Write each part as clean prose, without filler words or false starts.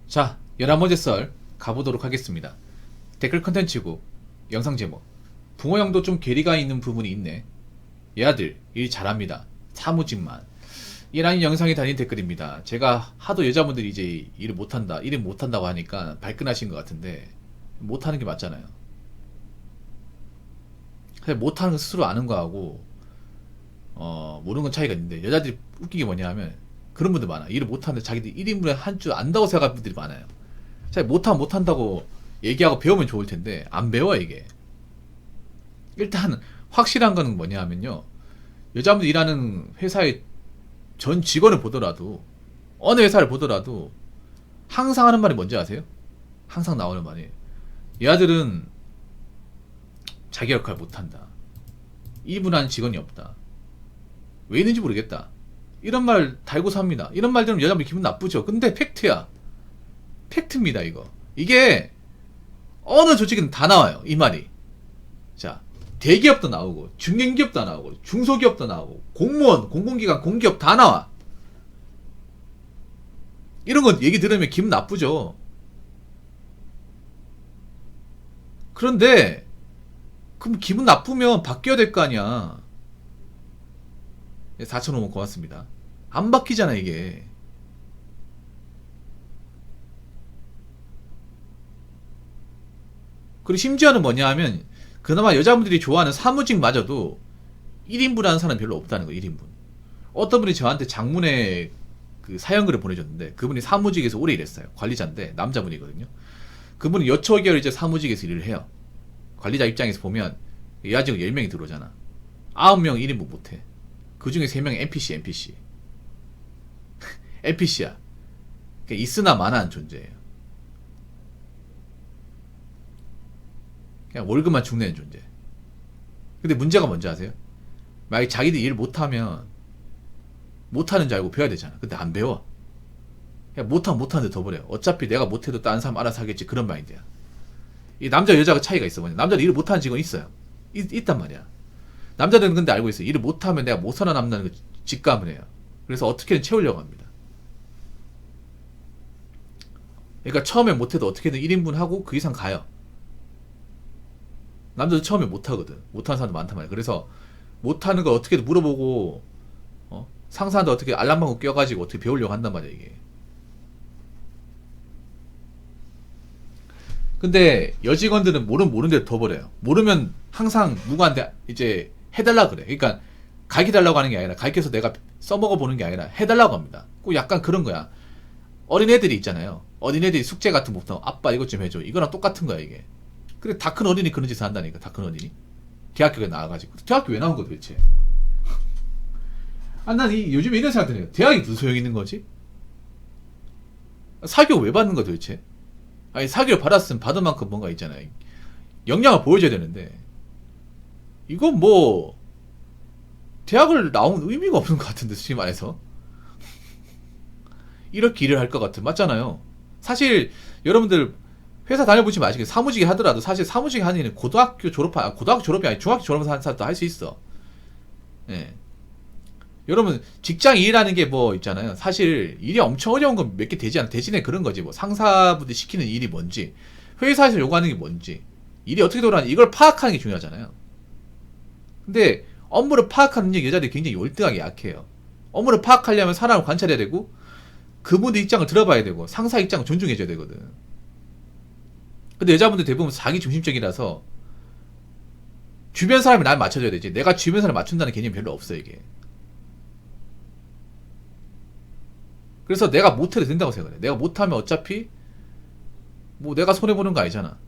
자, 11번째 썰 가보도록 하겠습니다. 댓글 컨텐츠고 영상 제목 붕어 형도 좀 괴리가 있는 부분이 있네. 얘아들 일 잘합니다. 사무직만. 이라는 영상이 달린 댓글입니다. 제가 하도 여자분들이 이제 일을 못한다, 일을 못한다고 하니까 발끈하신 것 같은데 못하는 게 맞잖아요. 사실 못하는 건 스스로 아는 거하고 모르는 건 차이가 있는데, 여자들이 웃긴 게 뭐냐 하면 그런 분들 많아. 일을 못하는데 자기들 1인분에 한 줄 안다고 생각하는 분들이 많아요. 잘 못하면 못한다고 얘기하고 배우면 좋을 텐데 안 배워 이게. 일단 확실한 거는 뭐냐 하면요, 여자분들 일하는 회사의 전 직원을 보더라도, 어느 회사를 보더라도 항상 하는 말이 뭔지 아세요? 항상 나오는 말이, 얘들은 자기 역할 못한다, 1분 하는 직원이 없다, 왜 있는지 모르겠다, 이런 말 달고 삽니다. 이런 말 들으면 여자분이 기분 나쁘죠. 근데 팩트야. 팩트입니다 이거. 이게 어느 조직은 다 나와요 이 말이. 자, 대기업도 나오고 중견기업도 나오고 중소기업도 나오고 공무원, 공공기관, 공기업 다 나와. 이런 건 얘기 들으면 기분 나쁘죠. 그런데 그럼 기분 나쁘면 바뀌어야 될 거 아니야. 4,500원 고맙습니다. 안 바뀌잖아 이게. 그리고 심지어는 뭐냐 하면, 그나마 여자분들이 좋아하는 사무직마저도 1인분 하는 사람 별로 없다는 거. 1인분. 어떤 분이 저한테 장문의 그 사연글을 보내줬는데, 그분이 사무직에서 오래 일했어요. 관리자인데 남자분이거든요. 그분은 여초 계열 이제 사무직에서 일을 해요. 관리자 입장에서 보면 여자직원 10명이 들어오잖아. 9명 1인분 못해. 그 중에 3명이 NPC. NPC야. 있으나 마나한 존재예요. 그냥 월급만 축내는 존재. 근데 문제가 뭔지 아세요? 만약에 자기들이 일 못하면 못하는 줄 알고 배워야 되잖아. 근데 안 배워. 그냥 못하면 못하는데 더 버려. 어차피 내가 못해도 다른 사람 알아서 하겠지, 그런 마인드야. 이 남자 여자가 차이가 있어. 뭐냐, 남자는 일을 못하는 직원이 있어요. 있단 말이야. 남자들은 근데 알고 있어. 일을 못하면 내가 못 살아남는다는 그 직감을 해요. 그래서 어떻게든 채우려고 합니다. 그러니까 처음에 못해도 어떻게든 1인분 하고 그 이상 가요. 남자도 처음에 못하거든. 못하는 사람도 많단 말이야. 그래서 못하는 걸 어떻게든 물어보고, 상사한테 어떻게 알람방구 껴가지고 어떻게 배우려고 한단 말이야 이게. 근데 여직원들은 모르는 대로 더 버려요. 모르면 항상 누구한테 이제 해달라 그래. 그러니까 가르쳐달라고 하는 게 아니라, 가르쳐서 내가 써먹어 보는 게 아니라 해달라고 합니다. 꼭 약간 그런 거야. 어린애들이 있잖아요. 어린애들이 숙제 같은 거 못하면 아빠 이것 좀 해줘, 이거랑 똑같은 거야 이게. 근데 다 큰 어린이 그런 짓을 한다니까. 다 큰 어린이 대학교에 나와가지고. 대학교 왜 나온 거야 도대체? 난 요즘에 이런 생각 드네요. 대학이 무슨 소용이 있는 거지? 사교육 왜 받는 거야 도대체? 아니, 사교육 받았으면 받은 만큼 뭔가 있잖아요. 역량을 보여줘야 되는데, 이건 뭐 대학을 나온 의미가 없는 것 같은데, 솔직히 말해서. 이렇게 일을 할 것 같은, 맞잖아요. 사실 여러분들 회사 다녀보시면 아시겠어요. 사무직에 하더라도 사실 사무직에 하는 일은 고등학교 졸업이 아니 중학교 졸업해서 하는 사람도 할 수 있어. 예. 여러분 직장 일이라는 게 뭐 있잖아요. 사실 일이 엄청 어려운 건 몇 개 되지 않아. 대신에 그런 거지. 뭐 상사분들 시키는 일이 뭔지, 회사에서 요구하는 게 뭔지, 일이 어떻게 돌아가는지 이걸 파악하는 게 중요하잖아요. 근데 업무를 파악하는 게 여자들이 굉장히 월등하게 약해요. 업무를 파악하려면 사람을 관찰해야 되고, 그분들 입장을 들어봐야 되고, 상사 입장을 존중해줘야 되거든. 근데 여자분들 대부분 자기 중심적이라서 주변 사람이 날 맞춰줘야 되지, 내가 주변 사람 맞춘다는 개념이 별로 없어 이게. 그래서 내가 못해도 된다고 생각해. 내가 못하면 어차피 뭐 내가 손해보는 거 아니잖아.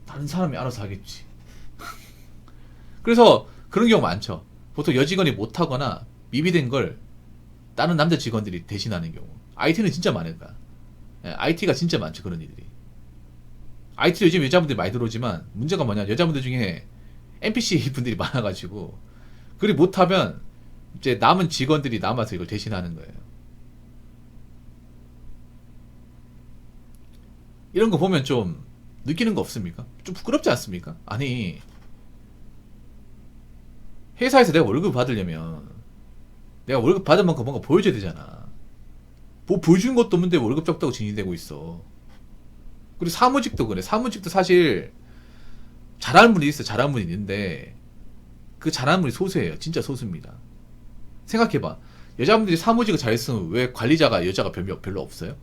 다른 사람이 알아서 하겠지. 그래서 그런 경우 많죠. 보통 여직원이 못하거나 미비된 걸 다른 남자 직원들이 대신하는 경우. IT는 진짜 많을 거야. IT가 진짜 많죠 그런 일들이. IT 요즘 여자분들이 많이 들어오지만, 문제가 뭐냐, 여자분들 중에 NPC 분들이 많아가지고, 그리 못하면 이제 남은 직원들이 남아서 이걸 대신하는 거예요. 이런 거 보면 좀 느끼는 거 없습니까? 좀 부끄럽지 않습니까? 아니, 회사에서 내가 월급 받으려면 내가 월급 받은 만큼 뭔가 보여줘야 되잖아. 뭐 보여주는 것도 없는데 월급 적다고 진행되고 있어. 그리고 사무직도 그래. 사무직도 사실 잘하는 분이 있어. 잘하는 분이 있는데 그 잘하는 분이 소수예요. 진짜 소수입니다. 생각해봐. 여자분들이 사무직을 잘했으면 왜 관리자가 여자가 별로 없어요?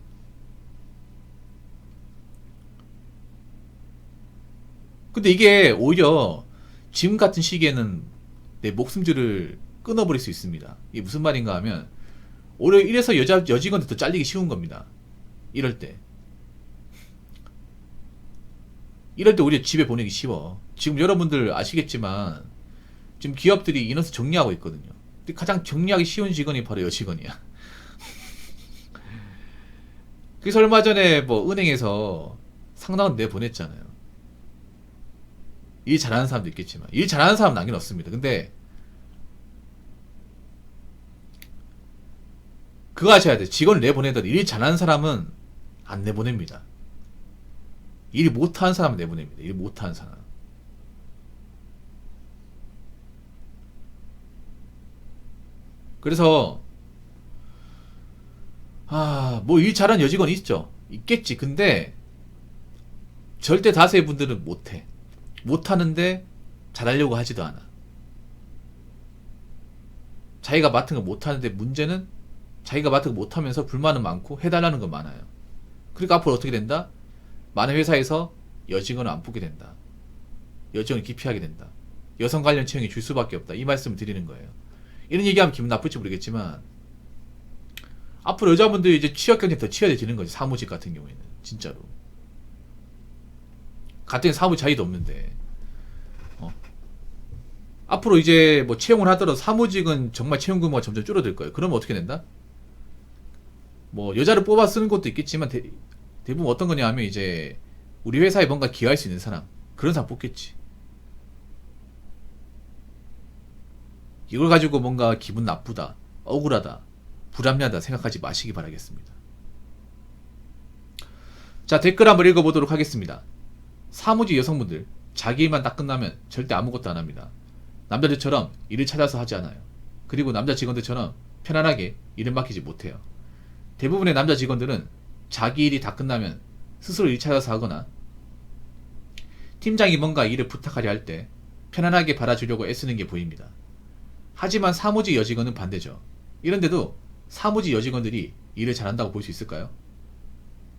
근데 이게 오히려 지금 같은 시기에는 내 목숨줄을 끊어버릴 수 있습니다. 이게 무슨 말인가 하면 오히려 이래서 여직원들 더 잘리기 쉬운 겁니다. 이럴 때 오히려 집에 보내기 쉬워. 지금 여러분들 아시겠지만 지금 기업들이 인원수 정리하고 있거든요. 근데 가장 정리하기 쉬운 직원이 바로 여직원이야. 그래서 얼마 전에 뭐 은행에서 상당한 내보냈잖아요. 일 잘하는 사람도 있겠지만 일 잘하는 사람은 아닌 없습니다. 근데 그거 아셔야 돼. 직원을 내보내더라도 일 잘하는 사람은 안 내보냅니다. 일 못하는 사람은 내보냅니다. 일 못하는 사람. 그래서 뭐 일 잘하는 여직원이 있죠. 있겠지. 근데 절대 다수의 분들은 못해. 못하는데 잘하려고 하지도 않아. 자기가 맡은 거 못하는데 문제는 자기가 맡은 거 못하면서 불만은 많고 해달라는 건 많아요. 그러니까 앞으로 어떻게 된다? 많은 회사에서 여직원을 안 뽑게 된다. 여직원을 기피하게 된다. 여성 관련 채용이 줄 수밖에 없다. 이 말씀을 드리는 거예요. 이런 얘기하면 기분 나쁠지 모르겠지만 앞으로 여자분들이 이제 취업 경쟁이 더 치열해지는 거지. 사무직 같은 경우에는 진짜로. 같은 사무 차이도 없는데 앞으로 이제 뭐 채용을 하더라도 사무직은 정말 채용 규모가 점점 줄어들 거예요. 그러면 어떻게 된다? 뭐 여자를 뽑아 쓰는 것도 있겠지만 대부분 어떤 거냐 하면 이제 우리 회사에 뭔가 기여할 수 있는 사람, 그런 사람 뽑겠지. 이걸 가지고 뭔가 기분 나쁘다, 억울하다, 불합리하다 생각하지 마시기 바라겠습니다. 자, 댓글 한번 읽어보도록 하겠습니다. 사무직 여성분들, 자기 일만 딱 끝나면 절대 아무것도 안 합니다. 남자들처럼 일을 찾아서 하지 않아요. 그리고 남자 직원들처럼 편안하게 일을 맡기지 못해요. 대부분의 남자 직원들은 자기 일이 다 끝나면 스스로 일 찾아서 하거나 팀장이 뭔가 일을 부탁하려 할 때 편안하게 받아주려고 애쓰는 게 보입니다. 하지만 사무직 여직원은 반대죠. 이런데도 사무직 여직원들이 일을 잘한다고 볼 수 있을까요?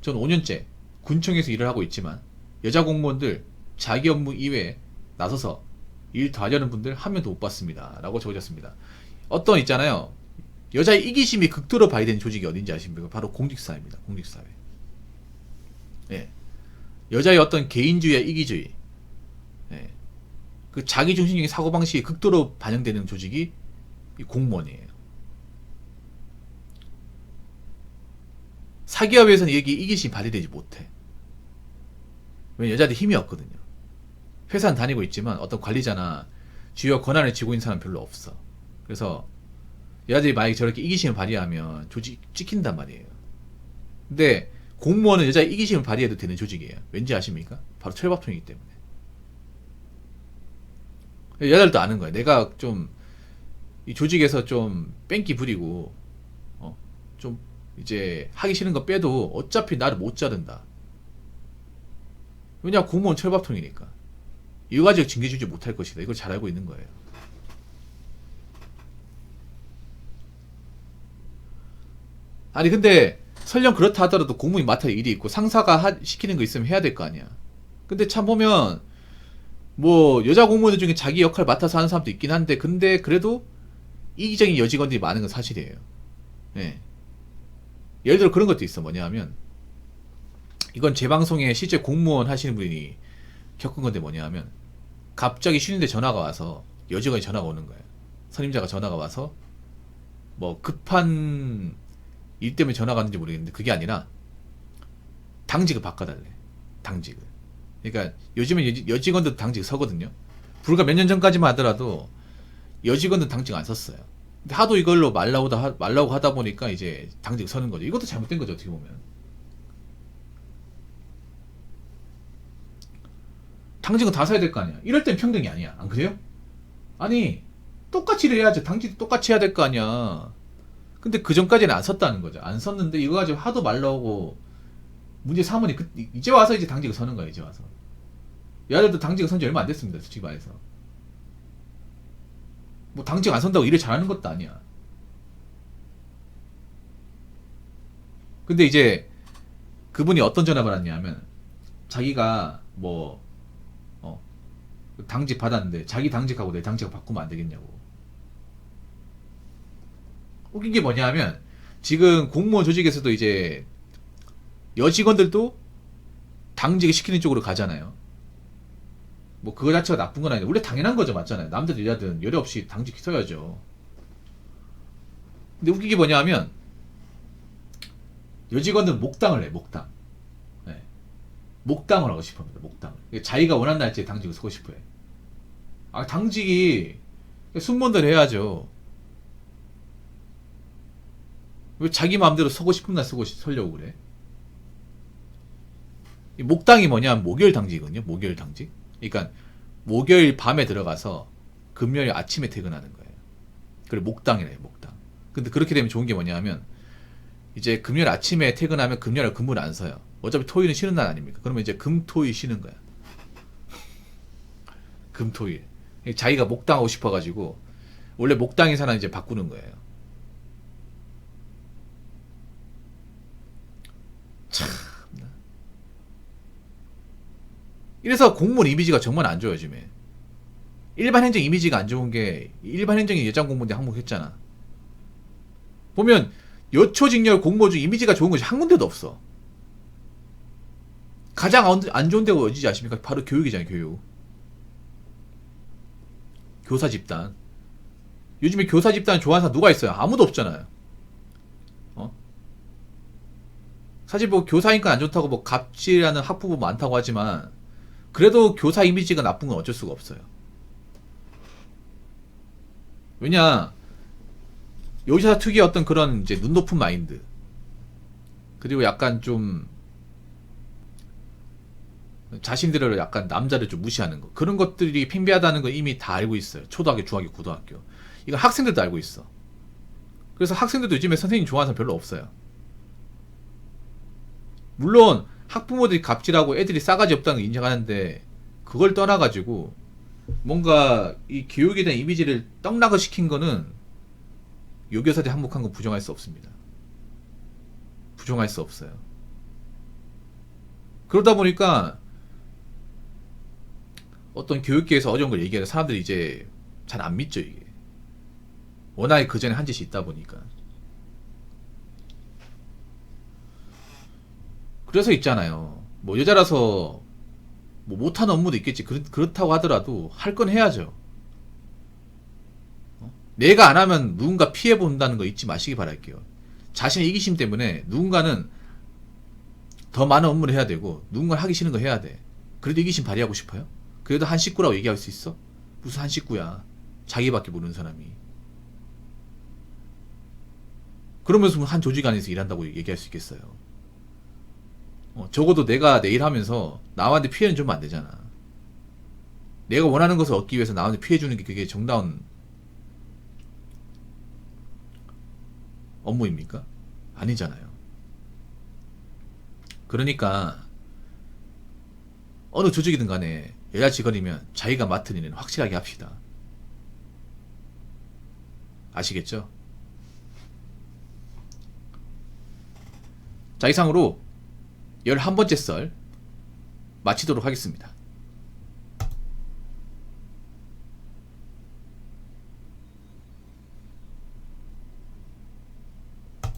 전 5년째 군청에서 일을 하고 있지만 여자 공무원들 자기 업무 이외에 나서서 일 더 하려는 분들 한 명도 못 봤습니다. 라고 적어졌습니다. 어떤 있잖아요. 여자의 이기심이 극도로 발휘된 조직이 어딘지 아십니까? 바로 공직사회입니다. 공직사회. 예. 여자의 어떤 개인주의와 이기주의, 예. 그 자기중심적인 사고방식이 극도로 반영되는 조직이 이 공무원이에요. 사기업에서는 여기 이기심이 발휘되지 못해. 왜냐면 여자들 힘이 없거든요. 회사는 다니고 있지만 어떤 관리자나 주요 권한을 쥐고 있는 사람은 별로 없어. 그래서 여자들이 만약에 저렇게 이기심을 발휘하면 조직 찍힌단 말이에요. 근데 공무원은 여자의 이기심을 발휘해도 되는 조직이에요. 왠지 아십니까? 바로 철밥통이기 때문에. 여자들도 아는 거예요. 내가 좀 이 조직에서 좀 뺑기 부리고 좀 이제 하기 싫은 거 빼도 어차피 나를 못 자른다. 왜냐, 공무원 철밥통이니까. 이거 가지고 징계주지 못할 것이다. 이걸 잘 알고 있는 거예요. 아니 근데 설령 그렇다 하더라도 공무원이 맡을 일이 있고 상사가 시키는 거 있으면 해야 될 거 아니야. 근데 참 보면 뭐 여자 공무원들 중에 자기 역할 맡아서 하는 사람도 있긴 한데 근데 그래도 이기적인 여직원들이 많은 건 사실이에요. 네. 예를 들어 그런 것도 있어. 뭐냐 하면 이건 제 방송에 실제 공무원 하시는 분이 겪은 건데 뭐냐 하면 갑자기 쉬는데 전화가 와서 여직원이 전화가 오는 거예요. 선임자가 전화가 와서 뭐 급한 일 때문에 전화가 왔는지 모르겠는데 그게 아니라 당직을 바꿔달래. 당직을. 그러니까 요즘에 여직원들 당직 서거든요. 불과 몇 년 전까지만 하더라도 여직원들 당직 안 섰어요. 근데 하도 이걸로 말라고 하다 보니까 이제 당직 서는 거죠. 이것도 잘못된 거죠, 어떻게 보면. 당직은 다 서야 될 거 아니야. 이럴 땐 평등이 아니야. 안 그래요? 아니, 똑같이 일해야지. 당직도 똑같이 해야 될 거 아니야. 근데 그 전까지는 안 썼다는 거죠. 안 썼는데 이거 가지고 하도 말 나오고 문제 삼으니 이제 와서 이제 당직을 서는 거예요. 이제 와서. 얘들도 당직을 선지 얼마 안 됐습니다. 솔직히 말해서. 뭐 당직 안 선다고 일을 잘하는 것도 아니야. 근데 이제 그분이 어떤 전화 받았냐면 자기가 뭐 당직 받았는데 자기 당직하고 내 당직을 바꾸면 안 되겠냐고. 웃긴 게 뭐냐면 지금 공무원 조직에서도 이제 여직원들도 당직을 시키는 쪽으로 가잖아요. 뭐 그거 자체가 나쁜 건 아닌데 원래 당연한 거죠. 맞잖아요. 남자든 여자든 열애 없이 당직 써야죠. 근데 웃긴 게 뭐냐면 여직원들은 목당을 해. 목당. 네. 목당을 하고 싶어합니다. 목당을. 자기가 원하는 날짜에 당직을 서고 싶어해. 아 당직이 순번대로 해야죠. 왜 자기 마음대로 서고 싶은 날 서려고 그래? 이 목당이 뭐냐면 목요일 당직이거든요. 목요일 당직. 그러니까 목요일 밤에 들어가서 금요일 아침에 퇴근하는 거예요. 그리고 목당이래요. 목당. 근데 그렇게 되면 좋은 게 뭐냐면 이제 금요일 아침에 퇴근하면 금요일에 근무를 안 서요. 어차피 토요일은 쉬는 날 아닙니까? 그러면 이제 금, 토, 일 쉬는 거야. 금, 토, 일. 자기가 목당하고 싶어가지고 원래 목당인 사람 이제 바꾸는 거예요. 참. 이래서 공무원 이미지가 정말 안 좋아요, 요즘에. 일반 행정 이미지가 안 좋은 게 일반 행정이 여장 공무원들 항목했잖아. 보면 여초직렬 공무원 중 이미지가 좋은 것이 한 군데도 없어. 가장 안 좋은 데가 어디지 아십니까? 바로 교육이잖아요, 교육. 교사 집단. 요즘에 교사 집단 좋아하는 사람 누가 있어요? 아무도 없잖아요. 사실 뭐 교사 인권 안 좋다고 뭐 갑질하는 학부모 많다고 하지만 그래도 교사 이미지가 나쁜 건 어쩔 수가 없어요. 왜냐 여기서 특유의 어떤 그런 이제 눈 높은 마인드 그리고 약간 좀 자신들을 약간 남자를 좀 무시하는 거 그런 것들이 팽배하다는 걸 이미 다 알고 있어요. 초등학교, 중학교, 고등학교 이거 학생들도 알고 있어. 그래서 학생들도 요즘에 선생님 좋아하는 사람 별로 없어요. 물론 학부모들이 갑질하고 애들이 싸가지 없다는 걸 인정하는데 그걸 떠나가지고 뭔가 이 교육에 대한 이미지를 떡락을 시킨 거는 요교사들이 항목한 건 부정할 수 없습니다. 부정할 수 없어요. 그러다 보니까 어떤 교육계에서 어려운 걸 얘기하는 사람들이 이제 잘 안 믿죠 이게. 워낙에 그 전에 한 짓이 있다 보니까. 그래서 있잖아요. 뭐 여자라서 뭐 못하는 업무도 있겠지. 그렇다고 하더라도 할 건 해야죠. 내가 안 하면 누군가 피해 본다는 거 잊지 마시기 바랄게요. 자신의 이기심 때문에 누군가는 더 많은 업무를 해야 되고 누군가 하기 싫은 거 해야 돼. 그래도 이기심 발휘하고 싶어요? 그래도 한 식구라고 얘기할 수 있어? 무슨 한 식구야. 자기밖에 모르는 사람이. 그러면서 한 조직 안에서 일한다고 얘기할 수 있겠어요. 적어도 내가 내 일하면서 남한테 피해는 주면 안 되잖아. 내가 원하는 것을 얻기 위해서 남한테 피해 주는 게 그게 정다운 업무입니까? 아니잖아요. 그러니까 어느 조직이든 간에 여자 직원이면 자기가 맡은 일은 확실하게 합시다. 아시겠죠? 자, 이상으로 11번째 썰 마치도록 하겠습니다.